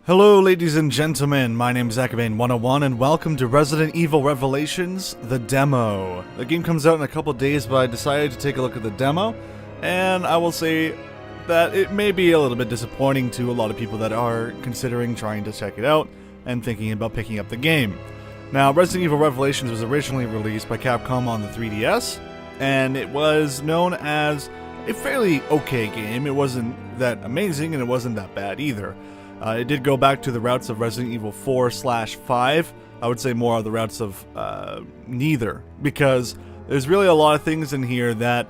Hello ladies and gentlemen, my name is Acabane101 and welcome to Resident Evil Revelations, the demo. The game comes out in a couple days, but I decided to take a look at the demo, and I will say that it may be a little bit disappointing to a lot of people that are considering trying to check it out and thinking about picking up the game. Now, Resident Evil Revelations was originally released by Capcom on the 3DS, and it was known as a fairly okay game. It wasn't that amazing, and it wasn't that bad either. It did go back to the routes of Resident Evil 4/5. I would say more of the routes of neither, because there's really a lot of things in here that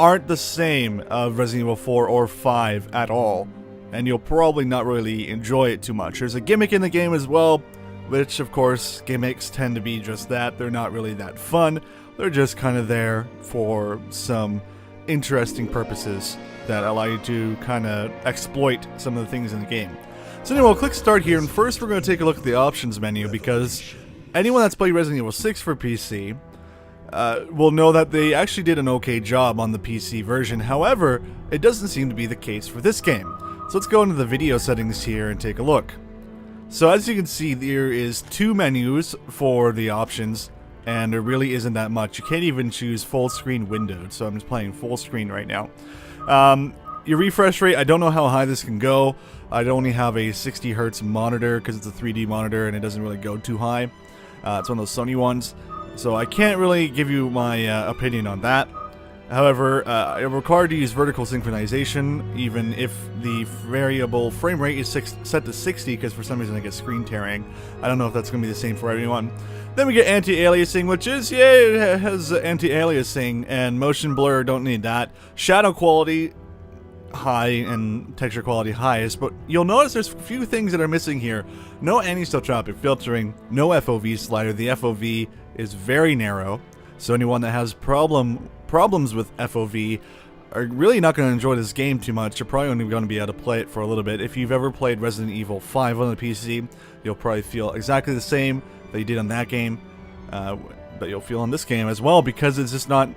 aren't the same of Resident Evil 4 or 5 at all, and you'll probably not really enjoy it too much. There's a gimmick in the game as well, which of course gimmicks tend to be just that. They're not really that fun. They're just kind of there for some interesting purposes that allow you to kind of exploit some of the things in the game. So anyway, we'll click start here, and first we're going to take a look at the options menu, because anyone that's played Resident Evil 6 for PC will know that they actually did an okay job on the PC version. However, it doesn't seem to be the case for this game. So let's go into the video settings here and take a look. So as you can see, there is two menus for the options, and there really isn't that much. You can't even choose full screen windowed, so I'm just playing full screen right now. Your refresh rate, I don't know how high this can go. I only have a 60 hertz monitor because it's a 3D monitor and it doesn't really go too high. It's one of those Sony ones, so I can't really give you my opinion on that. However, I'm required to use vertical synchronization, even if the variable frame rate is set to 60, because for some reason I get screen tearing. I don't know if that's going to be the same for everyone. Then we get anti-aliasing, which is, yeah, it has anti-aliasing, and motion blur, don't need that. Shadow quality, high, and texture quality highest, but you'll notice there's a few things that are missing here. No anisotropic filtering, no FOV slider. The FOV is very narrow, so anyone that has problems with FOV are really not going to enjoy this game too much. You're probably only going to be able to play it for a little bit. If you've ever played Resident Evil 5 on the PC, you'll probably feel exactly the same that you did on that game, but you'll feel on this game as well, because it's just not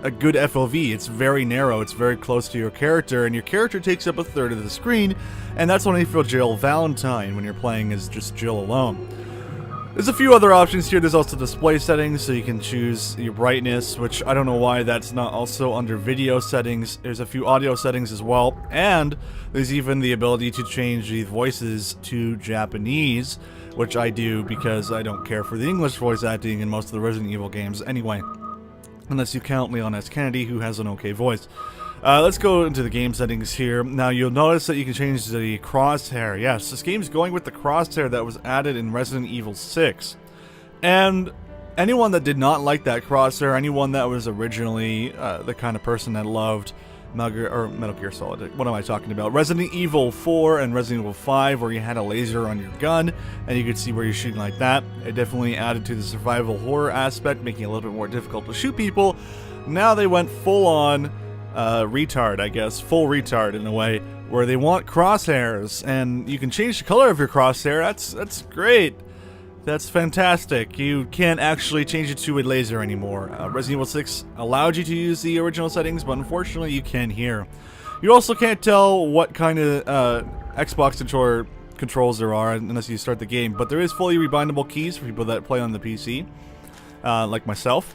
a good FOV. It's very narrow, it's very close to your character, and your character takes up a third of the screen, and that's only for Jill Valentine when you're playing as just Jill alone. There's a few other options here. There's also display settings, so you can choose your brightness, which I don't know why that's not also under video settings. There's a few audio settings as well, and there's even the ability to change the voices to Japanese, which I do because I don't care for the English voice acting in most of the Resident Evil games anyway. Unless you count Leon S. Kennedy, who has an okay voice. Let's go into the game settings here. Now, you'll notice that you can change the crosshair. Yes, this game's going with the crosshair that was added in Resident Evil 6. And anyone that did not like that crosshair, anyone that was originally the kind of person that loved Metal Gear Solid, what am I talking about? Resident Evil 4 and Resident Evil 5, where you had a laser on your gun and you could see where you're shooting like that. It definitely added to the survival horror aspect, making it a little bit more difficult to shoot people. Now they went full on retard, I guess, full retard in a way, where they want crosshairs, and you can change the color of your crosshair. That's great. That's fantastic. You can't actually change it to a laser anymore. Resident Evil 6 allowed you to use the original settings, but unfortunately you can't here. You also can't tell what kind of Xbox controller controls there are unless you start the game, but there is fully rebindable keys for people that play on the PC, like myself.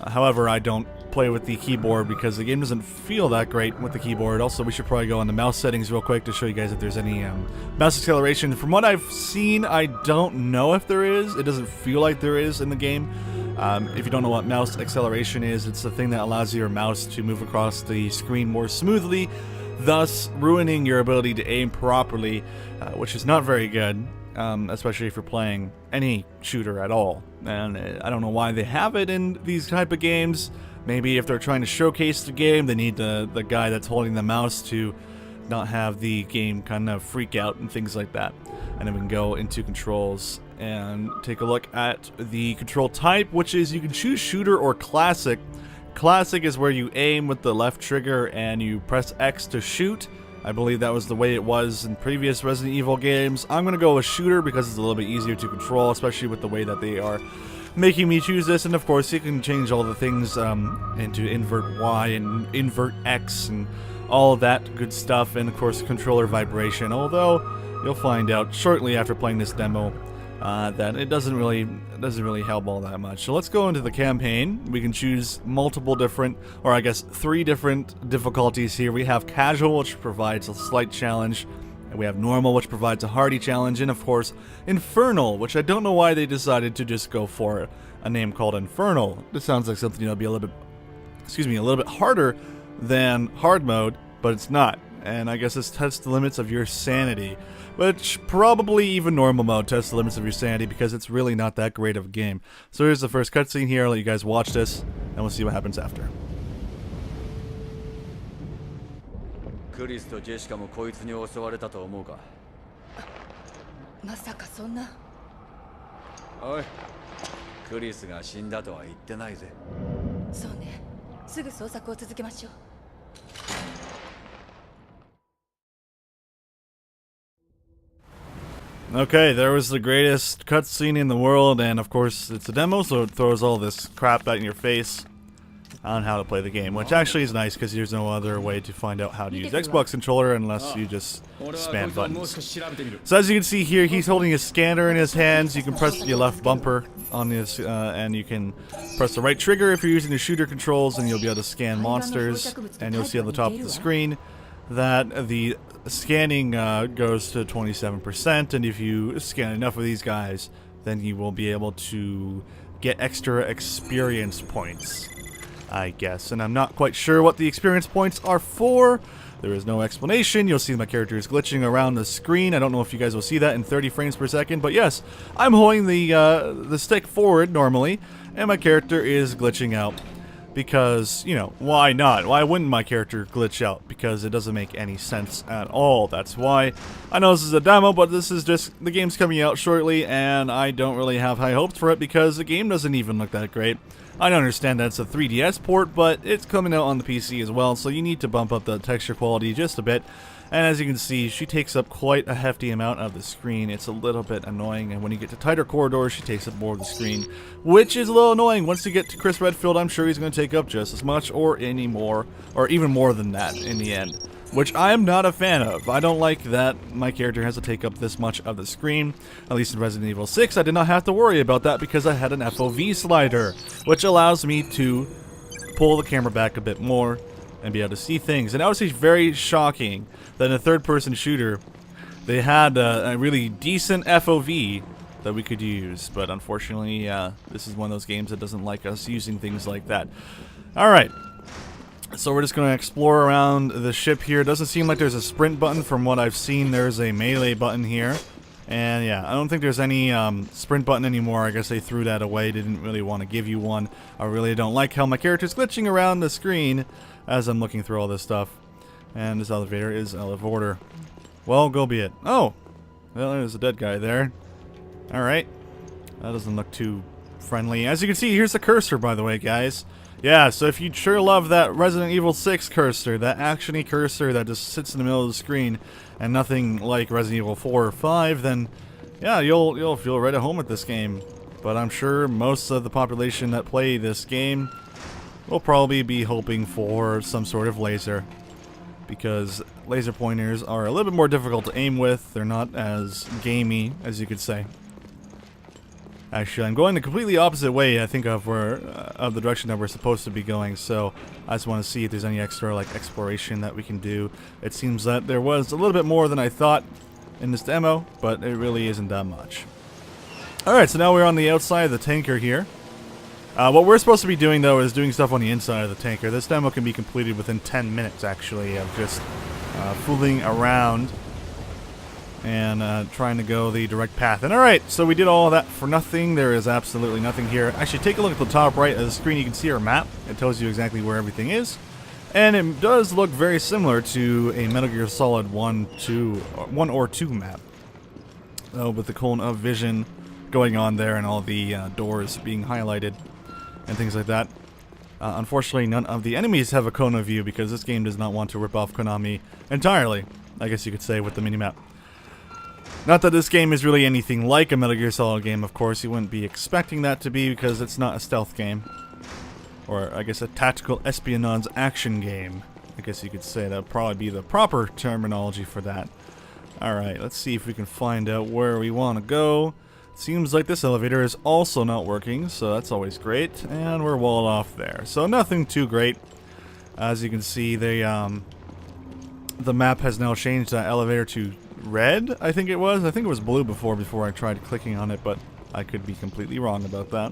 However, I don't play with the keyboard because the game doesn't feel that great with the keyboard. Also, we should probably go on the mouse settings real quick to show you guys if there's any mouse acceleration. From what I've seen, I don't know if there is. It doesn't feel like there is in the game. If you don't know what mouse acceleration is, it's the thing that allows your mouse to move across the screen more smoothly, thus ruining your ability to aim properly, which is not very good. Especially if you're playing any shooter at all. And I don't know why they have it in these type of games. Maybe if they're trying to showcase the game, they need the guy that's holding the mouse to not have the game kind of freak out and things like that. And then we can go into controls and take a look at the control type, which is you can choose shooter or classic. Classic is where you aim with the left trigger and you press X to shoot. I believe that was the way it was in previous Resident Evil games. I'm going to go with shooter because it's a little bit easier to control, especially with the way that they are making me choose this. And of course, you can change all the things into invert Y and invert X and all of that good stuff. And of course, controller vibration. Although you'll find out shortly after playing this demo that it doesn't really help all that much. So let's go into the campaign. We can choose multiple different, or I guess 3 different difficulties here. We have casual, which provides a slight challenge, and we have normal, which provides a hardy challenge, and of course infernal, which I don't know why they decided to just go for a name called infernal. This sounds like something that'll be a little bit harder than hard mode, but it's not. And I guess this tests the limits of your sanity, which probably even normal mode tests the limits of your sanity because it's really not that great of a game. So here's the first cutscene here. I'll let you guys watch this, and we'll see what happens after. クリスとジェシカもこいつに襲われたと思うか。まさかそんな。おい、クリスが死んだとは言ってないぜ。そうね。すぐ捜索を続けましょう。Okay, there was the greatest cutscene in the world, and of course it's a demo, so it throws all this crap out in your face on how to play the game, which actually is nice because there's no other way to find out how to use Xbox controller unless you just spam buttons. So as you can see here, he's holding a scanner in his hands. You can press the left bumper on this, and you can press the right trigger if you're using the shooter controls, and you'll be able to scan monsters. And you'll see on the top of the screen that the scanning goes to 27%, and if you scan enough of these guys, then you will be able to get extra experience points, I guess. And I'm not quite sure what the experience points are for. There is no explanation. You'll see my character is glitching around the screen. I don't know if you guys will see that in 30 frames per second, but yes, I'm holding the stick forward normally, and my character is glitching out. Because, you know, why not? Why wouldn't my character glitch out? Because it doesn't make any sense at all. That's why. I know this is a demo, but this is just, the game's coming out shortly, and I don't really have high hopes for it because the game doesn't even look that great. I don't understand that it's a 3DS port, but it's coming out on the PC as well, so you need to bump up the texture quality just a bit. And as you can see, she takes up quite a hefty amount of the screen. It's a little bit annoying, and when you get to tighter corridors, she takes up more of the screen, which is a little annoying. Once you get to Chris Redfield, I'm sure he's going to take up just as much, or any more, or even more than that in the end, which I am not a fan of. I don't like that my character has to take up this much of the screen. At least in Resident Evil 6, I did not have to worry about that because I had an FOV slider, which allows me to pull the camera back a bit more and be able to see things. And obviously, very shocking that in a third-person shooter, they had a really decent FOV that we could use. But unfortunately, this is one of those games that doesn't like us using things like that. Alright, so we're just going to explore around the ship here. It doesn't seem like there's a sprint button. From what I've seen, there's a melee button here. And yeah, I don't think there's any sprint button anymore. I guess they threw that away. They didn't really want to give you one. I really don't like how my character's glitching around the screen as I'm looking through all this stuff. And this elevator is out of order. Well, go be it. Oh! Well, there's a dead guy there. Alright. That doesn't look too friendly. As you can see, here's the cursor, by the way, guys. Yeah, so if you sure love that Resident Evil 6 cursor, that action-y cursor that just sits in the middle of the screen, and nothing like Resident Evil 4 or 5, then yeah, you'll feel right at home with this game. But I'm sure most of the population that play this game will probably be hoping for some sort of laser, because laser pointers are a little bit more difficult to aim with. They're not as gamey, as you could say. Actually, I'm going the completely opposite way, I think, of the direction that we're supposed to be going, so I just want to see if there's any extra, like, exploration that we can do. It seems that there was a little bit more than I thought in this demo, but it really isn't that much. Alright, so now we're on the outside of the tanker here. What we're supposed to be doing, though, is doing stuff on the inside of the tanker. This demo can be completed within 10 minutes, actually, of just fooling around and trying to go the direct path. And alright, so we did all of that for nothing. There is absolutely nothing here. Actually, take a look at the top right of the screen. You can see our map. It tells you exactly where everything is. And it does look very similar to a Metal Gear Solid 1 or 2 map. With the cone of vision going on there and all the doors being highlighted and things like that. Unfortunately, none of the enemies have a cone of view because this game does not want to rip off Konami entirely, I guess you could say, with the minimap. Not that this game is really anything like a Metal Gear Solid game, of course. You wouldn't be expecting that to be because it's not a stealth game. Or, I guess, a tactical espionage action game. I guess you could say that would probably be the proper terminology for that. Alright, let's see if we can find out where we want to go. Seems like this elevator is also not working, so that's always great. And we're walled off there. So nothing too great. As you can see, the map has now changed that elevator to red, I think it was. I think it was blue before I tried clicking on it, but I could be completely wrong about that.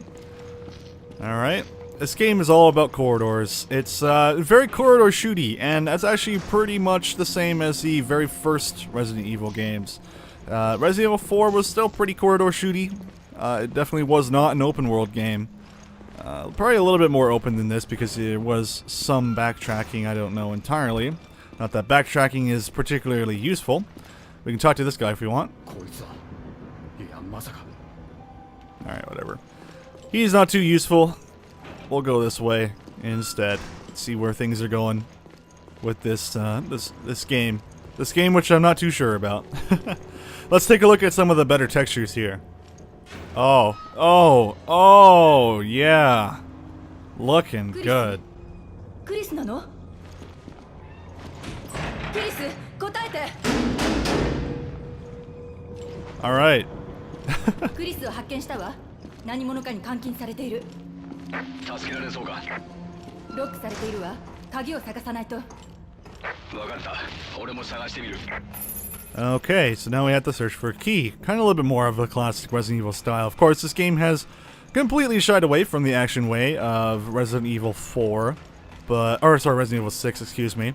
Alright. This game is all about corridors. It's very corridor shooty, and that's actually pretty much the same as the very first Resident Evil games. Resident Evil 4 was still pretty corridor shooty. It definitely was not an open world game. Probably a little bit more open than this because there was some backtracking, I don't know entirely. Not that backtracking is particularly useful. We can talk to this guy if we want. Alright, whatever. He's not too useful. We'll go this way instead. See where things are going with this this game. This game which I'm not too sure about. Let's take a look at some of the better textures here. Oh, yeah. Looking good. クリスなの？クリス、答えて。 Alright. クリスを発見したわ。何者かに監禁されている。助けられそうか。ロックされているわ。鍵を探さないと。分かった。俺も探してみる。 Okay, so now we have to search for a key. Kind of a little bit more of a classic Resident Evil style. Of course, this game has completely shied away from the action way of Resident Evil 4. Resident Evil 6, excuse me.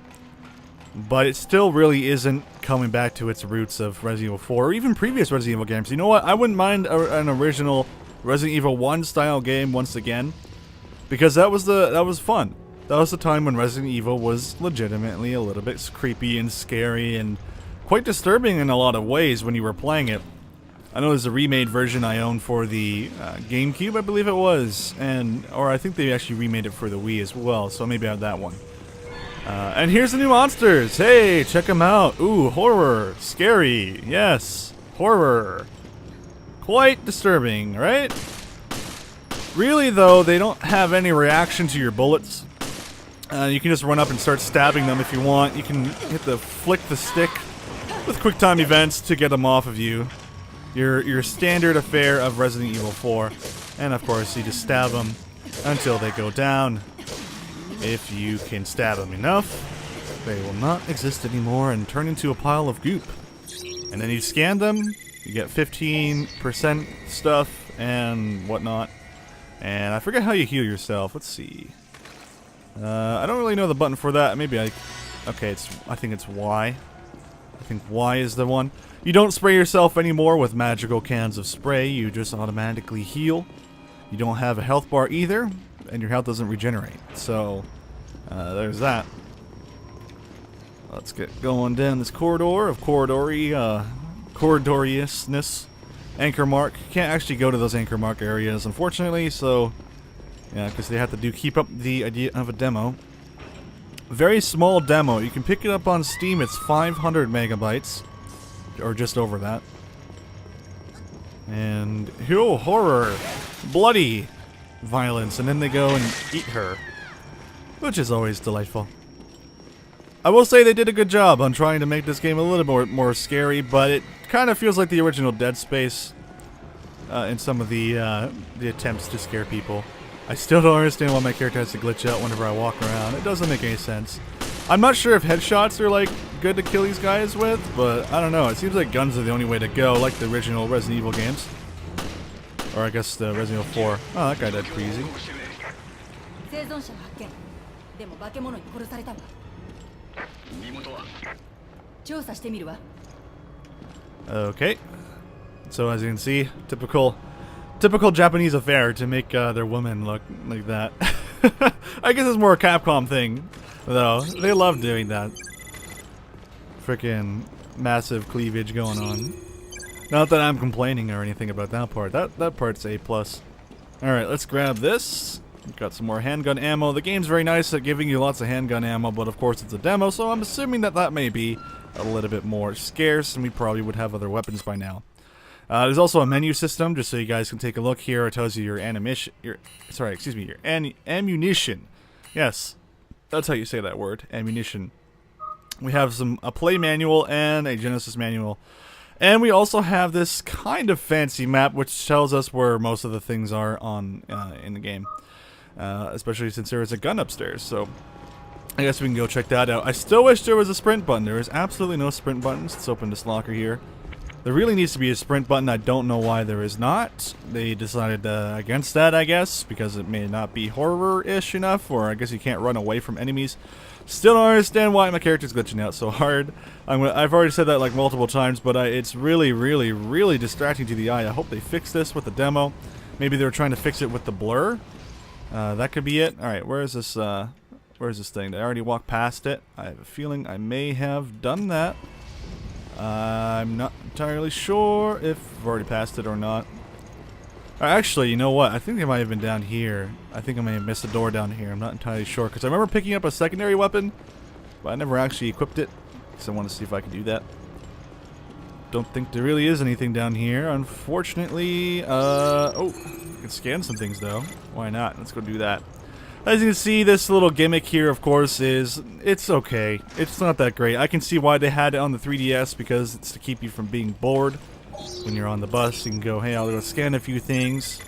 But it still really isn't coming back to its roots of Resident Evil 4 or even previous Resident Evil games. You know what? I wouldn't mind an original Resident Evil 1 style game once again, because that was fun. That was the time when Resident Evil was legitimately a little bit creepy and scary and quite disturbing in a lot of ways when you were playing it. I know there's a remade version I own for the GameCube, I believe it was, or I think they actually remade it for the Wii as well, so maybe I have that one. And here's the new monsters! Hey, check them out! Ooh, horror! Scary! Yes! Horror! Quite disturbing, right? Really, though, they don't have any reaction to your bullets. You can just run up and start stabbing them if you want. You can flick the stick with quick time events to get them off of you. Your standard affair of Resident Evil 4. And of course, you just stab them until they go down. If you can stab them enough, they will not exist anymore and turn into a pile of goop. And then you scan them, you get 15% stuff and whatnot. And I forget how you heal yourself. Let's see. I don't really know the button for that. Maybe okay, I think it's Y. I think Y is the one. You don't spray yourself anymore with magical cans of spray. You just automatically heal. You don't have a health bar either, and your health doesn't regenerate. So, there's that. Let's get going down this corridor of corridoriousness. Anchor mark. Can't actually go to those anchor mark areas, unfortunately, so yeah, because they have to keep up the idea of a demo. Very small demo. You can pick it up on Steam. It's 500 megabytes, or just over that. And horror, bloody violence, and then they go and eat her, which is always delightful. I will say they did a good job on trying to make this game a little more scary, but it kind of feels like the original Dead Space in some of the attempts to scare people. I still don't understand why my character has to glitch out whenever I walk around. It doesn't make any sense. I'm not sure if headshots are like good to kill these guys with, but I don't know. It seems like guns are the only way to go, like the original Resident Evil games. Or I guess the Resident Evil 4. Oh, that guy died pretty easy. 生存者を発見。でも化け物に殺されたわ。身元は？調査してみるわ。Okay. So as you can see, typical Japanese affair to make their women look like that. I guess it's more a Capcom thing, though. They love doing that. Frickin' massive cleavage going on. Not that I'm complaining or anything about that part. That part's A+. Alright, let's grab this. Got some more handgun ammo. The game's very nice at giving you lots of handgun ammo, but of course it's a demo, so I'm assuming that may be a little bit more scarce, and we probably would have other weapons by now. There's also a menu system, just so you guys can take a look here. It tells you your ammunition. Yes, that's how you say that word, ammunition. We have a play manual and a Genesis manual. And we also have this kind of fancy map which tells us where most of the things are on in the game. Especially since there is a gun upstairs, so I guess we can go check that out. I still wish there was a sprint button. There is absolutely no sprint buttons. Let's open this locker here. There really needs to be a sprint button. I don't know why there is not. They decided against that, I guess, because it may not be horror-ish enough, or I guess you can't run away from enemies. Still don't understand why my character's glitching out so hard. I've already said that like multiple times, but it's really, really, really distracting to the eye. I hope they fix this with the demo. Maybe they were trying to fix it with the blur. That could be it. Alright, where is this thing? Did I already walk past it? I have a feeling I may have done that. I'm not entirely sure if I've already passed it or not. Actually, you know what? I think they might have been down here. I think I may have missed the door down here. I'm not entirely sure, because I remember picking up a secondary weapon, but I never actually equipped it, because I want to see if I can do that. Don't think there really is anything down here, unfortunately. Oh, I can scan some things, though. Why not? Let's go do that. As you can see, this little gimmick here, of course, it's okay. It's not that great. I can see why they had it on the 3DS, because it's to keep you from being bored. When you're on the bus, you can go, hey, I'll go scan a few things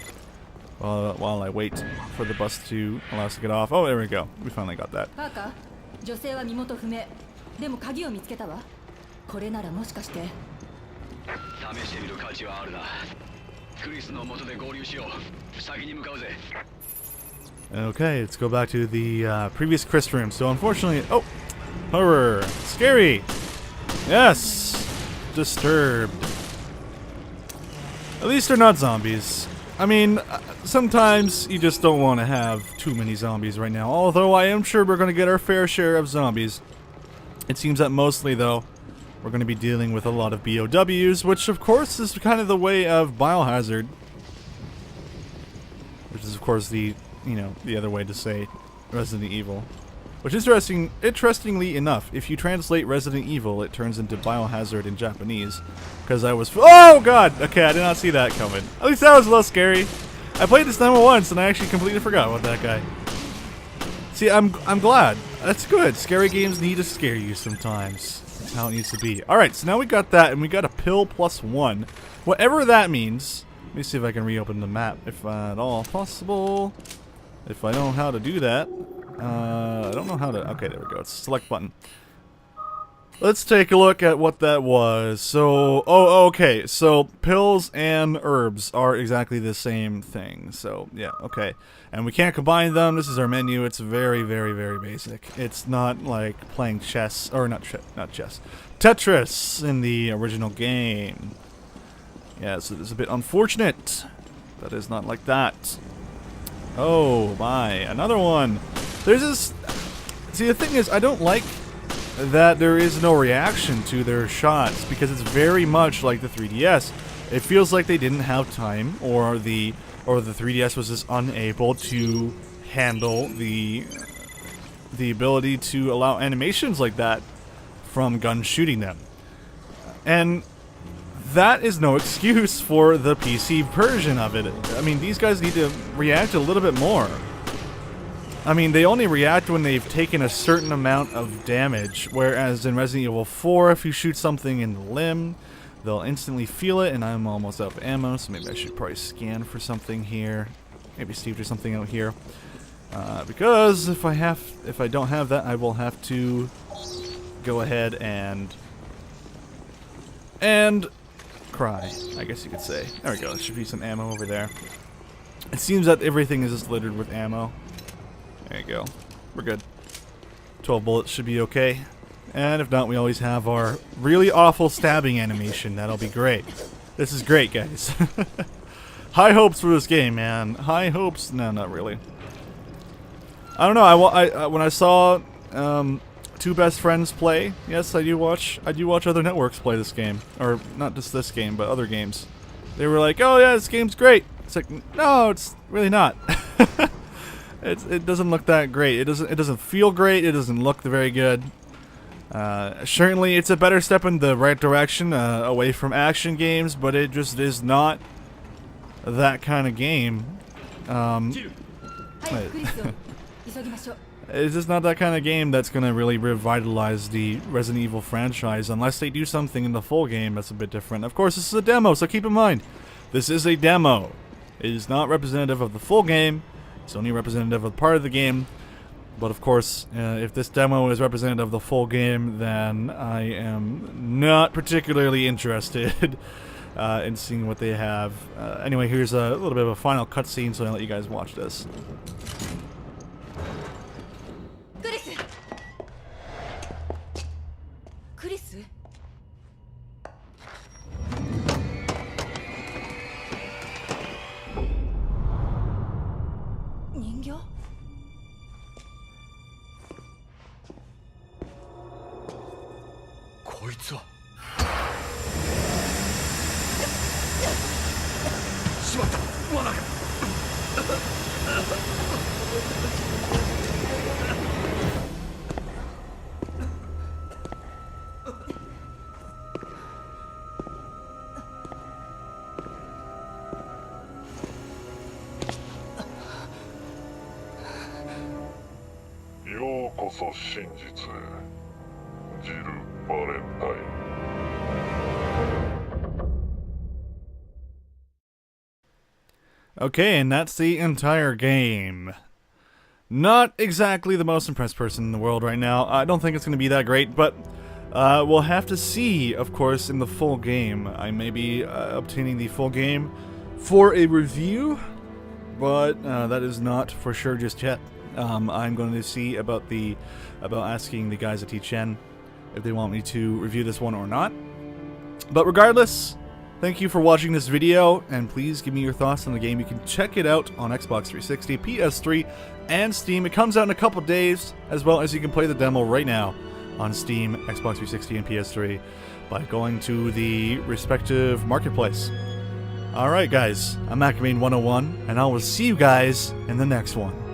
while I wait for the bus to allow us to get off. Oh, there we go. We finally got that. パーカー、女性は身元不明。でも鍵を見つけたわ。これならもしかして。試してみる価値はあるな。クリスの元で合流しよう。先に向かうぜ。 Okay, let's go back to the previous Chris room. So unfortunately, oh, horror, scary. Yes, disturbed. At least they're not zombies. I mean, sometimes you just don't want to have too many zombies right now. Although I am sure we're going to get our fair share of zombies. It seems that mostly, though, we're going to be dealing with a lot of BOWs, which of course is kind of the way of Biohazard. Which is of course the other way to say Resident Evil. Which is interestingly enough, if you translate Resident Evil, it turns into Biohazard in Japanese. Because I was... Oh god! Okay, I did not see that coming. At least that was a little scary. I played this demo once and I actually completely forgot about that guy. See, I'm glad. That's good. Scary games need to scare you sometimes. That's how it needs to be. Alright, so now we got that and we got a pill +1. Whatever that means. Let me see if I can reopen the map, if at all possible. If I know how to do that. I don't know how to... Okay, there we go. It's select button. Let's take a look at what that was. So, oh, okay. So, pills and herbs are exactly the same thing. So, yeah, okay. And we can't combine them. This is our menu. It's very, very, very basic. It's not like playing chess, or not chess. Tetris in the original game. Yeah, so it's a bit unfortunate. That is not like that. Oh, my. Another one. There's this... See, the thing is, I don't like that there is no reaction to their shots, because it's very much like the 3DS. It feels like they didn't have time, or the 3DS was just unable to handle the ability to allow animations like that from guns shooting them. And that is no excuse for the PC version of it. I mean, these guys need to react a little bit more. I mean, they only react when they've taken a certain amount of damage, whereas in Resident Evil 4, if you shoot something in the limb, they'll instantly feel it, and I'm almost out of ammo, so maybe I should probably scan for something here. Maybe see if there's something out here. Because if I don't have that, I will have to go ahead and cry, I guess you could say. There we go, there should be some ammo over there. It seems that everything is just littered with ammo. There you go. We're good. 12 bullets should be okay. And if not, we always have our really awful stabbing animation. That'll be great. This is great, guys. High hopes for this game, man. High hopes? No, not really. I don't know. When I saw two best friends play, yes, I do watch other networks play this game, or not just this game, but other games. They were like, "Oh yeah, this game's great." It's like, no, it's really not. It doesn't look that great. It doesn't feel great. It doesn't look very good. Certainly, it's a better step in the right direction, away from action games, but it just is not that kind of game. It's just not that kind of game that's going to really revitalize the Resident Evil franchise unless they do something in the full game that's a bit different. Of course, this is a demo, so keep in mind, this is a demo. It is not representative of the full game. It's only representative of part of the game. But of course, if this demo is representative of the full game, then I am not particularly interested in seeing what they have. Anyway, here's a little bit of a final cutscene, so I'll let you guys watch this. Chris! Chris? 人形？こいつはしまった罠がようこそ真実へジル・バレンタイン Okay, and that's the entire game. Not exactly the most impressed person in the world right now. I don't think it's going to be that great, but we'll have to see, of course, in the full game. I may be obtaining the full game for a review, but that is not for sure just yet. I'm going to see about asking the guys at T-Chen if they want me to review this one or not. But regardless, thank you for watching this video, and please give me your thoughts on the game. You can check it out on Xbox 360, PS3, and Steam. It comes out in a couple days, as well as you can play the demo right now on Steam, Xbox 360, and PS3 by going to the respective marketplace. Alright guys, I'm Ackerman101, and I will see you guys in the next one.